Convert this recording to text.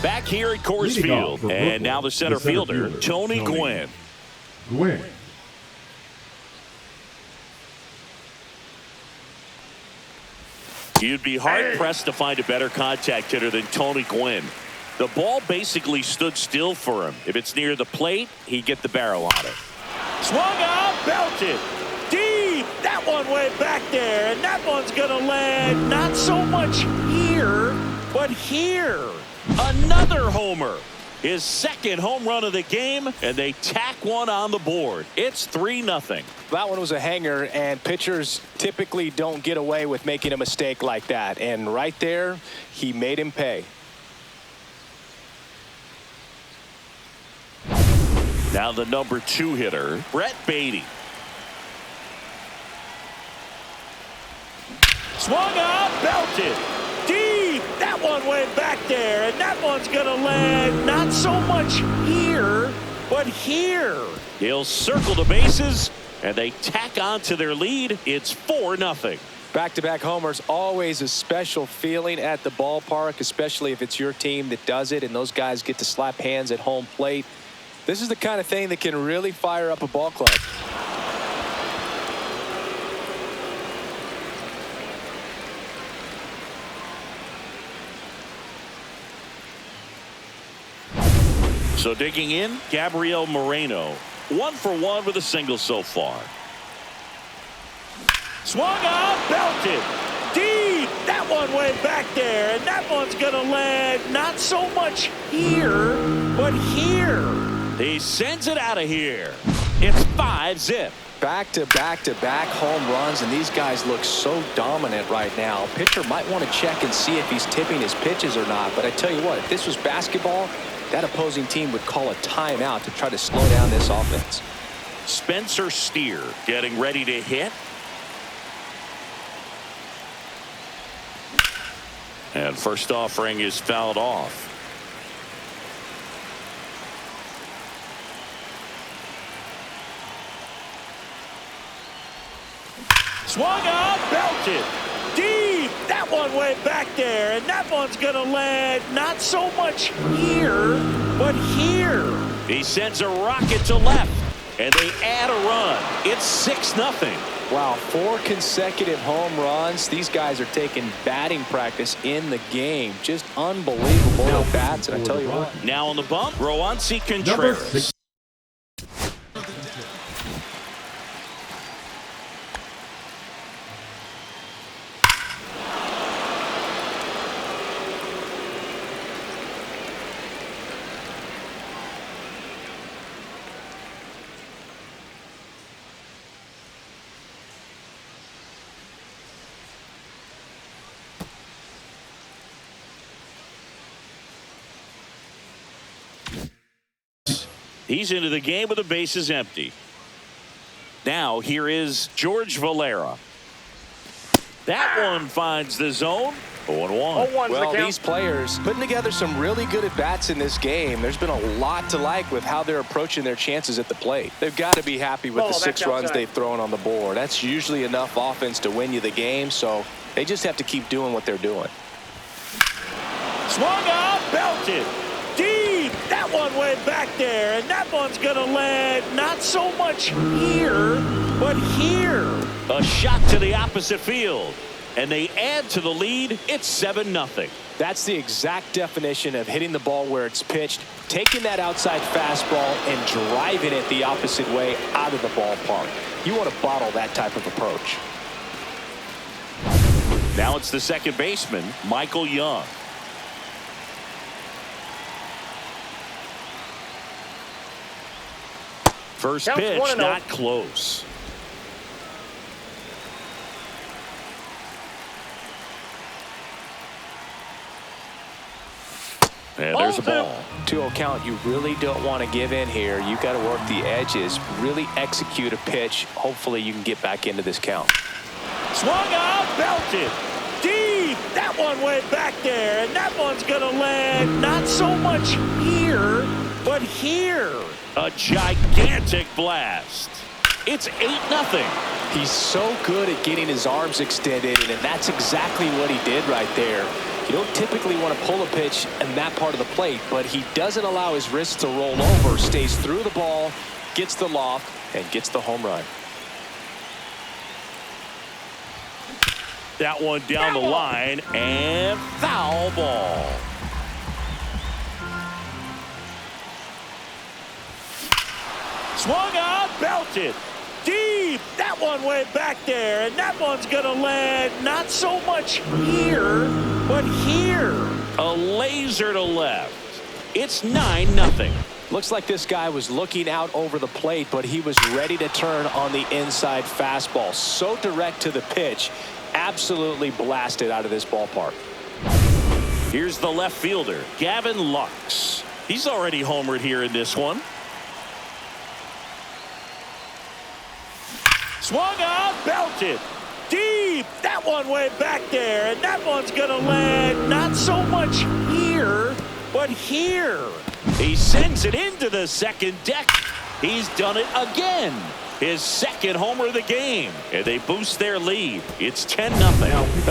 Back here at Coors Field, and now the center fielder, Tony Gwynn. You'd be hard-pressed to find a better contact hitter than Tony Gwynn. The ball basically stood still for him. If it's near the plate, he'd get the barrel on it. Swung out, belted. Deep. That one way back there, and that one's going to land not so much here, but here. Another homer. His second home run of the game, and they tack one on the board. It's 3-0. That one was a hanger, and pitchers typically don't get away with making a mistake like that. And right there, he made him pay. Now the number 2 hitter, Brett Baty. Swung out, belted. Deep. That one way back there, and that one's going to land not so much here, but here. He'll circle the bases, and they tack on to their lead. It's 4-0. Back-to-back homers, always a special feeling at the ballpark, especially if it's your team that does it, and those guys get to slap hands at home plate. This is the kind of thing that can really fire up a ball club. So digging in, Gabriel Moreno. 1 for 1 with a single so far. Swung out, belted. Deep. That one way back there, and that one's going to land not so much here, but here. He sends it out of here. It's 5-zip. Back-to-back-to-back home runs, and these guys look so dominant right now. Pitcher might want to check and see if he's tipping his pitches or not, but I tell you what, if this was basketball, that opposing team would call a timeout to try to slow down this offense. Spencer Steer getting ready to hit. And first offering is fouled off. Swung out, belted. Deep. That one way back there, and that one's going to land not so much here, but here. He sends a rocket to left, and they add a run. It's 6-0. Wow, 4 consecutive home runs. These guys are taking batting practice in the game. Just unbelievable at bats, and I tell you what. Now on the bump, Roansy Contreras. He's into the game with the bases empty. Now here is George Valera. That one finds the zone. 0-1. Well, these players putting together some really good at-bats in this game. There's been a lot to like with how they're approaching their chances at the plate. They've got to be happy with the 6 runs they've thrown on the board. That's usually enough offense to win you the game, so they just have to keep doing what they're doing. Swung out, belted. Deep. That one way back there, and that one's going to land not so much here, but here. A shot to the opposite field, and they add to the lead. It's 7-0. That's the exact definition of hitting the ball where it's pitched, taking that outside fastball and driving it the opposite way out of the ballpark. You want to bottle that type of approach. Now it's the second baseman, Michael Young. First pitch, not close. And there's a ball. 2-0 count. You really don't want to give in here. You got to work the edges, really execute a pitch. Hopefully you can get back into this count. Swung out, belted. Deep. That one way back there, and that one's going to land not so much here, but here. A gigantic blast. It's 8-0. He's so good at getting his arms extended, and that's exactly what he did right there. You don't typically want to pull a pitch in that part of the plate, but he doesn't allow his wrist to roll over, stays through the ball, gets the loft, and gets the home run. That one down the line, and foul ball. Swung out, belted. Deep. That one went back there, and that one's going to land not so much here, but here. A laser to left. It's 9-0. Looks like this guy was looking out over the plate, but he was ready to turn on the inside fastball. So direct to the pitch. Absolutely blasted out of this ballpark. Here's the left fielder, Gavin Lux. He's already homered here in this one. Swung out, belted. Deep. That one went back there, and that one's going to land not so much here, but here. He sends it into the second deck. He's done it again. His second homer of the game. And they boost their lead. It's 10-0.